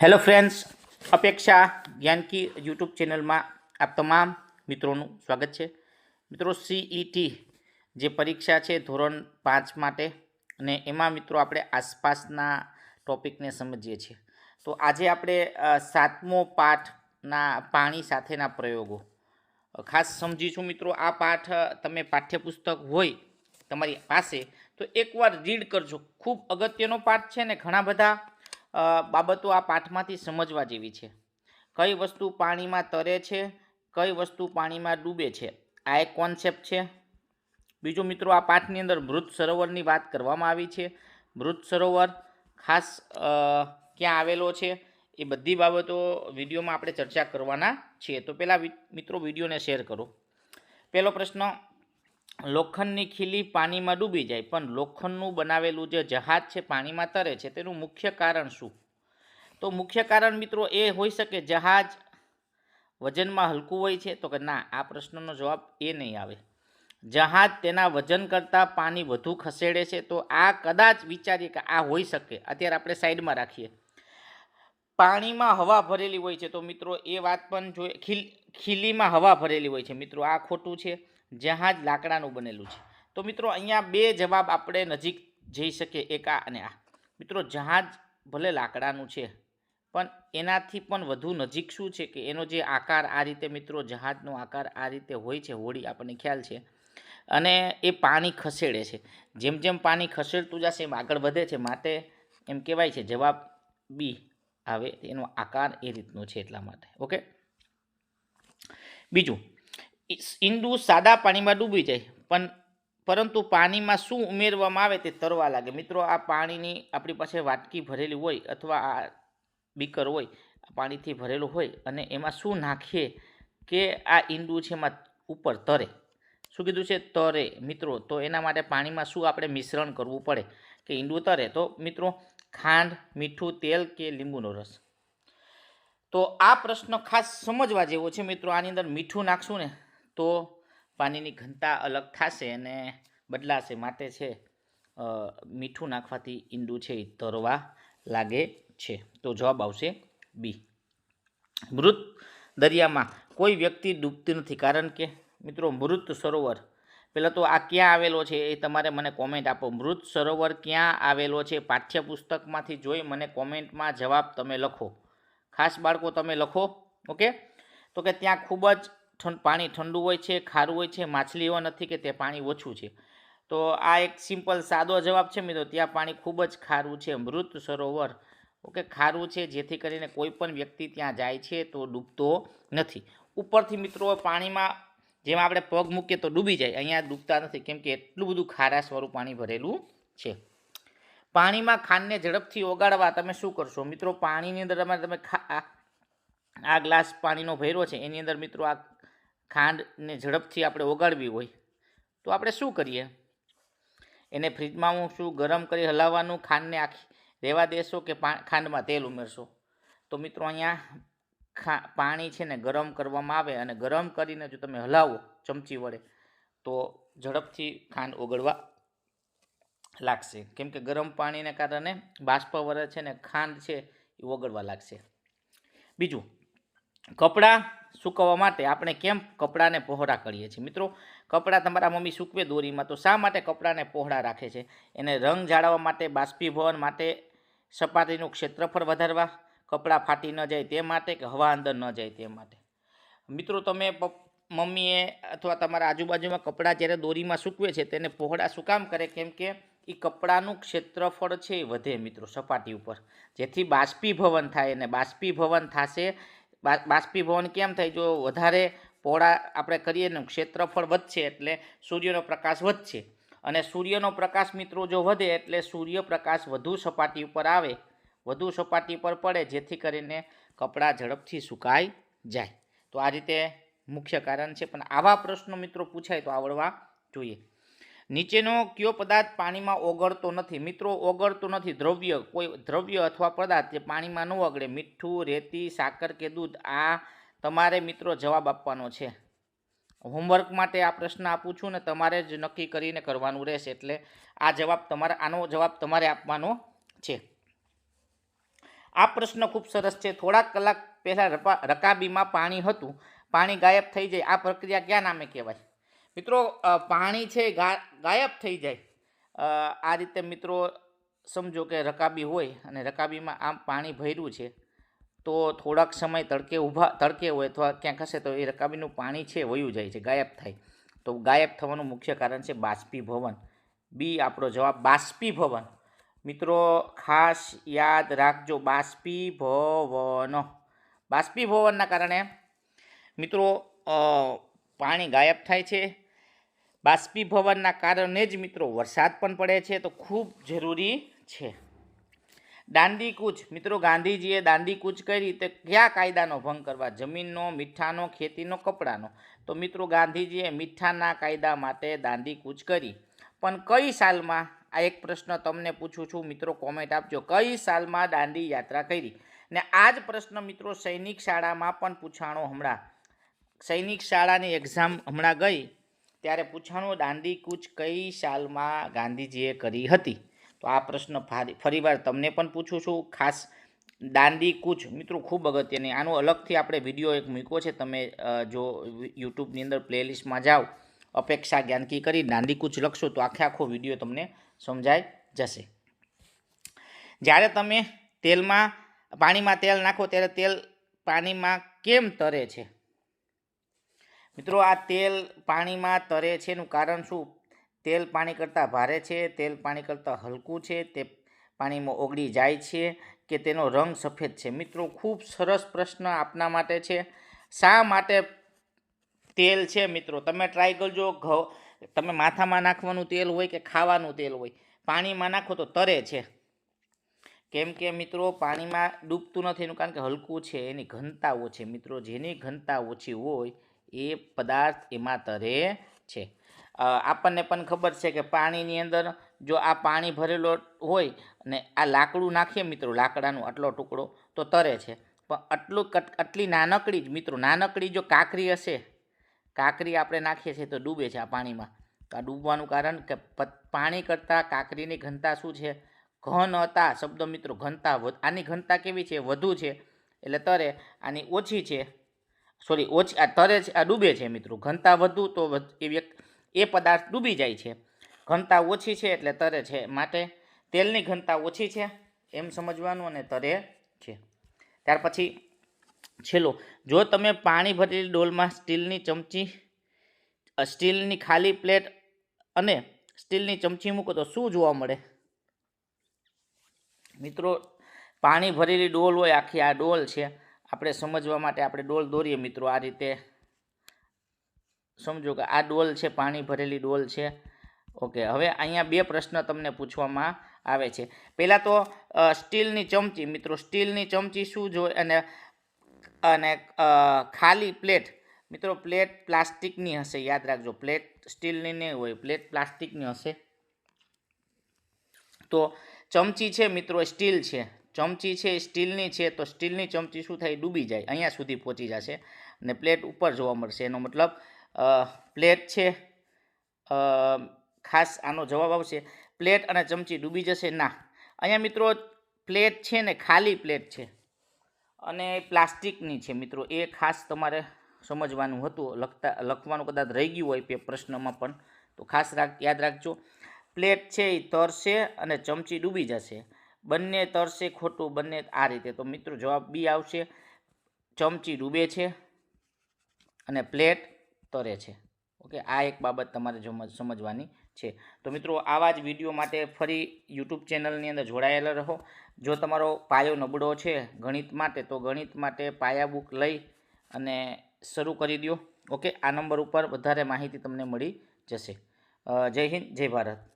Hello friends, અપેક્ષા જ્ઞાન કી YouTube ચેનલમાં આપ તમામ મિત્રોનું સ્વાગત છે. મિત્રો, સીઈટી જે પરીક્ષા છે ધોરણ 5 માટે, અને એમાં મિત્રો આપણે આસપાસના ટોપિકને સમજીએ છીએ. તો આજે આપણે 7મો પાઠના પાણી સાથેના પ્રયોગો ખાસ સમજીશું. મિત્રો, આ પાઠ તમે પાઠ્યપુસ્તક હોય તમારી પાસે તો એકવાર રીડ કરજો. ખૂબ અગત્યનો પાઠ છે ને ઘણા બધા બાબતો આ પાઠમાંથી સમજવા જેવી છે. કઈ વસ્તુ પાણીમાં તરે છે, કઈ વસ્તુ પાણીમાં ડૂબે છે, આ એક કોન્સેપ્ટ છે. બીજો મિત્રો, આ પાઠની અંદર મૃત સરોવરની વાત કરવામાં આવી છે. મૃત સરોવર ખાસ ક્યાં આવેલો છે એ બધી બાબતો વિડીયોમાં આપણે ચર્ચા કરવાના છીએ. તો પહેલાં મિત્રો વિડીયોને શેર કરો. પહેલો પ્રશ્ન, લોખંડની ખીલી પાણીમાં ડૂબી જાય પણ લોખંડનું બનાવેલું જે જહાજ છે પાણીમાં તરે છે, તેનું મુખ્ય કારણ શું? તો મુખ્ય કારણ મિત્રો એ હોઈ શકે જહાજ વજનમાં હલકું હોય છે. તો કે ના, આ પ્રશ્નનો જવાબ એ નહીં આવે. જહાજ તેના વજન કરતાં પાણી વધુ ખસેડે છે. તો આ કદાચ વિચારીએ કે આ હોઈ શકે. અત્યારે આપણે સાઈડમાં રાખીએ. પાણીમાં હવા ભરેલી હોય છે, તો મિત્રો એ વાત પણ જોઈએ. ખીલીમાં હવા ભરેલી હોય છે, મિત્રો આ ખોટું છે. જહાજ લાકડાનું બનેલું છે. તો મિત્રો અહીંયા બે જવાબ આપણે નજીક જઈ શકીએ, એક આ અને આ. મિત્રો, જહાજ ભલે લાકડાનું છે પણ એનાથી પણ વધુ નજીક શું છે કે એનો જે આકાર આ રીતે, મિત્રો જહાજનો આકાર આ રીતે હોય છે, હોડી આપણને ખ્યાલ છે, અને એ પાણી ખસેડે છે. જેમ જેમ પાણી ખસેડતું જશે એમ આગળ વધે છે, માટે એમ કહેવાય છે જવાબ બી આવે. એનો આકાર એ રીતનો છે એટલા માટે. ઓકે. બીજું, ઈંડું સાદા પાણીમાં ડૂબી જાય પરંતુ પાણીમાં શું ઉમેરવામાં આવે તે તરવા લાગે. મિત્રો, આ પાણીની આપણી પાસે વાટકી ભરેલી હોય અથવા આ બીકર હોય, પાણીથી ભરેલું હોય, અને એમાં શું નાખીએ કે આ ઈંડું છે એમાં ઉપર તરે. શું કીધું છે? તરે. મિત્રો, તો એના માટે પાણીમાં શું આપણે મિશ્રણ કરવું પડે કે ઈંડું તરે? તો મિત્રો, ખાંડ, મીઠું, તેલ કે લીંબુનો રસ. તો આ પ્રશ્ન ખાસ સમજવા જેવો છે. મિત્રો, આની અંદર મીઠું નાખશું ને તો પાણીની ઘનતા અલગ થશે અને બદલાશે. માટે છે મીઠું નાખવાથી ઈંડું છે એ તરવા લાગે છે. તો જવાબ આવશે બી. મૃત દરિયામાં કોઈ વ્યક્તિ ડૂબતી નથી, કારણ કે મિત્રો મૃત સરોવર, પહેલાં તો આ ક્યાં આવેલો છે એ તમારે મને કોમેન્ટ આપો. મૃત સરોવર ક્યાં આવેલો છે? પાઠ્યપુસ્તકમાંથી જોઈ મને કોમેન્ટમાં જવાબ તમે લખો. ખાસ બાળકો તમે લખો. ઓકે. તો કે ત્યાં ખૂબ જ પાણી ઠંડુ હોય છે, ખારું હોય છે, માછલીઓ નથી કે તે પાણી ઓછું છે. તો આ એક સિમ્પલ સાદો જવાબ છે મિત્રો. ત્યાં પાણી ખૂબ જ ખારું છે. મૃત સરોવર ઓકે ખારું છે, જેથી કરીને કોઈ પણ વ્યક્તિ ત્યાં જાય છે તો ડૂબતો નથી. ઉપરથી મિત્રો પાણીમાં જેમ આપણે પગ મૂકીએ તો ડૂબી જાય, અહીંયા ડૂબતા નથી, કેમ કે એટલું બધું ખારાશવાળું પાણી ભરેલું છે. પાણીમાં ખાંડને ઝડપથી ઓગાળવા તમે શું કરશો? મિત્રો, પાણીની અંદર તમે આ ગ્લાસ પાણીનો ભર્યો છે, એની અંદર મિત્રો આ ખાંડને ઝડપથી આપણે ઓગાળવી હોય તો આપણે શું કરીએ? એને ફ્રીજમાં મૂકશું, ગરમ કરી હલાવવાનું, ખાંડને આખી રહેવા દેશો કે ખાંડમાં તેલ ઉમેરશો? તો મિત્રો અહીંયા પાણી છે ને ગરમ કરવામાં આવે, અને ગરમ કરીને જો તમે હલાવો ચમચી વડે તો ઝડપથી ખાંડ ઓગળવા લાગશે, કેમ કે ગરમ પાણીને કારણે બાષ્પ વળે છે ને ખાંડ છે એ ઓગળવા લાગશે. બીજું, કપડાં સૂકવવા માટે આપણે કેમ કપડાને પહોળા કરીએ છીએ? મિત્રો, કપડાં તમારા મમ્મી સૂકવે દોરીમાં, તો શા માટે કપડાને પહોળા રાખે છે? એને રંગ જાળવવા માટે, બાષ્પીભવન માટે, સપાટીનું ક્ષેત્રફળ વધારવા, કપડાં ફાટી ન જાય તે માટે, કે હવા અંદર ન જાય તે માટે? મિત્રો, તમે મમ્મીએ અથવા તમારા આજુબાજુમાં કપડાં જ્યારે દોરીમાં સૂકવે છે તેને પહોળા શું કામ કરે? કેમ કે એ કપડાનું ક્ષેત્રફળ છે એ વધે મિત્રો સપાટી ઉપર, જેથી બાષ્પીભવન થાય. અને બાષ્પીભવન થશે. બાષ્પીભવન કેમ થાય? જો વધારે પહોળા આપણે કરીએ ને ક્ષેત્રફળ વધશે એટલે સૂર્યનો પ્રકાશ વધશે, અને સૂર્યનો પ્રકાશ મિત્રો જો વધે એટલે સૂર્યપ્રકાશ વધુ સપાટી ઉપર આવે, વધુ સપાટી પર પડે, જેથી કરીને કપડાં ઝડપથી સુકાઈ જાય. તો આ રીતે મુખ્ય કારણ છે. પણ આવા પ્રશ્નો મિત્રો પૂછાય તો આવડવા જોઈએ. નીચેનો કયો પદાર્થ પાણીમાં ઓગળતો નથી? મિત્રો, ઓગળતો નથી દ્રવ્ય, કોઈ દ્રવ્ય અથવા પદાર્થ જે પાણીમાં ન ઓગળે. મીઠું, રેતી, સાકર કે દૂધ? આ તમારે મિત્રો જવાબ આપવાનો છે. હોમવર્ક માટે આ પ્રશ્ન આપું છું ને તમારે જ નક્કી કરીને કરવાનું રહેશે. એટલે આનો જવાબ તમારે આપવાનો છે. આ પ્રશ્ન ખૂબ સરસ છે. થોડાક કલાક પહેલાં રકાબીમાં પાણી હતું, પાણી ગાયબ થઈ જાય, આ પ્રક્રિયા કયા નામે કહેવાય? મિત્રો પાણી છે ગાયબ થઈ જાય, આ રીતે મિત્રો સમજો કે રકાબી હોય અને રકાબીમાં આમ પાણી ભર્યું છે, તો થોડાક સમય તડકે હોય અથવા ક્યાંક હશે તો એ રકાબીનું પાણી છે વયું જાય છે, ગાયબ થાય. તો ગાયબ થવાનું મુખ્ય કારણ છે બાષ્પીભવન. બી આપણો જવાબ, બાષ્પીભવન. મિત્રો ખાસ યાદ રાખજો, બાષ્પીભવનના કારણે મિત્રો પાણી ગાયબ થાય છે. બાષ્પીભવનના કારણે જ મિત્રો વરસાદ પણ પડે છે, તો ખૂબ જરૂરી છે. દાંડી કૂચ, મિત્રો ગાંધીજીએ દાંડી કૂચ કરી તે કયા કાયદાનો ભંગ કરવા? જમીનનો, મીઠાનો, ખેતીનો, કપડાનો? તો મિત્રો ગાંધીજીએ મીઠાના કાયદા માટે દાંડી કૂચ કરી. પણ કઈ સાલમાં? આ એક પ્રશ્ન તમને પૂછું છું મિત્રો, કોમેન્ટ આપજો. કઈ સાલમાં દાંડી યાત્રા કરી? ને આ જ પ્રશ્ન મિત્રો સૈનિક શાળામાં પણ પૂછાણો. હમણાં સૈનિક શાળાની એક્ઝામ હમણાં ગઈ ત્યારે પૂછાણું, દાંડી કૂચ કઈ સાલમાં ગાંધીજીએ કરી હતી? તો આ પ્રશ્ન ફરીવાર તમને પણ પૂછું છું. ખાસ દાંડી કૂચ મિત્રો ખૂબ અગત્યની, આનો અલગથી આપણે વિડીયો એક મૂક્યો છે, તમે જો યુટ્યુબની અંદર પ્લેલિસ્ટમાં જાઓ, અપેક્ષા જ્ઞાનકી કરી દાંડી કૂચ લખશો તો આખો વિડીયો તમને સમજાઈ જશે. જ્યારે તમે પાણીમાં તેલ નાખો ત્યારે તેલ પાણીમાં કેમ તરે છે? મિત્રો આ તેલ પાણીમાં તરે છે એનું કારણ શું? તેલ પાણી કરતાં ભારે છે, તેલ પાણી કરતાં હલકું છે, તે પાણીમાં ઓગળી જાય છે કે તેનો રંગ સફેદ છે? મિત્રો ખૂબ સરસ પ્રશ્ન આપના માટે છે. શા માટે તેલ છે મિત્રો? તમે ટ્રાય કરજો, તમે માથામાં નાખવાનું તેલ હોય કે ખાવાનું તેલ હોય, પાણીમાં નાખો તો તરે છે. કેમ કે મિત્રો પાણીમાં ડૂબતું નથી, એનું કારણ કે હલકું છે, એની ઘનતા ઓછી. મિત્રો જેની ઘનતા ઓછી હોય એ પદાર્થ એમાં તરે છે. આપણને પણ ખબર છે કે પાણીની અંદર જો આ પાણી ભરેલો હોય અને આ લાકડું નાખીએ મિત્રો, લાકડાનો આટલો ટુકડો, તો તરે છે. પણ આટલી નાનકડી જ મિત્રો, નાનકડી જો કાંકરી હશે, કાંકરી આપણે નાખીએ છીએ તો ડૂબે છે આ પાણીમાં. આ ડૂબવાનું કારણ કે પાણી કરતાં કાંકરીની ઘનતા શું છે? ઘનતા શબ્દ મિત્રો, ઘનતા. આની ઘનતા કેવી છે? વધુ છે એટલે તરે, આની ઓછી છે, ઓછી આ તરે છે, આ ડૂબે છે મિત્રો. ઘનતા વધુ તો એ પદાર્થ ડૂબી જાય છે, ઘનતા ઓછી છે એટલે તરે છે. માટે તેલની ઘનતા ઓછી છે એમ સમજવાનું અને તરે છે. ત્યાર પછી છેલ્લો, જો તમે પાણી ભરેલી ડોલમાં સ્ટીલની ખાલી પ્લેટ અને સ્ટીલની ચમચી મૂકો તો શું જોવા મળે? મિત્રો પાણી ભરેલી ડોલ હોય, આખી આ ડોલ છે, આપણે સમજવા માટે આપણે ડોલ દોરીએ મિત્રો, આ રીતે સમજો કે આ ડોલ છે, પાણી ભરેલી ડોલ છે. ઓકે, હવે અહીંયા બે પ્રશ્ન તમને પૂછવામાં આવે છે. પહેલાં તો સ્ટીલની ચમચી, મિત્રો સ્ટીલની ચમચી શું જોઈએ? અને ખાલી પ્લેટ, મિત્રો પ્લેટ પ્લાસ્ટિકની હશે, યાદ રાખજો, પ્લેટ સ્ટીલની નહીં હોય, પ્લેટ પ્લાસ્ટિકની હશે. તો ચમચી છે મિત્રો સ્ટીલ છે, ચમચી છે સ્ટીલની છે, તો સ્ટીલની ચમચી શું થાય? ડૂબી જાય, અહીંયા સુધી પહોંચી જશે અને પ્લેટ ઉપર જોવા મળશે. એનો મતલબ પ્લેટ છે, ખાસ આનો જવાબ આવશે પ્લેટ અને ચમચી ડૂબી જશે. ના, અહીંયા મિત્રો પ્લેટ છે ને ખાલી પ્લેટ છે અને પ્લાસ્ટિકની છે મિત્રો, એ ખાસ તમારે સમજવાનું હતું. લખવાનું કદાચ રહી ગયું હોય પ્રશ્નમાં પણ, તો ખાસ યાદ રાખજો. પ્લેટ છે એ તરશે અને ચમચી ડૂબી જશે, બંને તરશે, ખોટું, બંને આ રીતે. તો મિત્રો જવાબ બી આવશે, ચમચી ડૂબે છે અને પ્લેટ તરે છે. ઓકે, આ એક બાબત તમારે સમજવાની છે. તો મિત્રો આવા જ વિડીયો માટે ફરી યુટ્યુબ ચેનલની અંદર જોડાયેલા રહો. જો તમારો પાયો નબળો છે ગણિત માટે, તો ગણિત માટે પાયા બુક લઈ અને શરૂ કરી દો. ઓકે, આ નંબર ઉપર વધારે માહિતી તમને મળી જશે. જય હિન્દ, જય ભારત.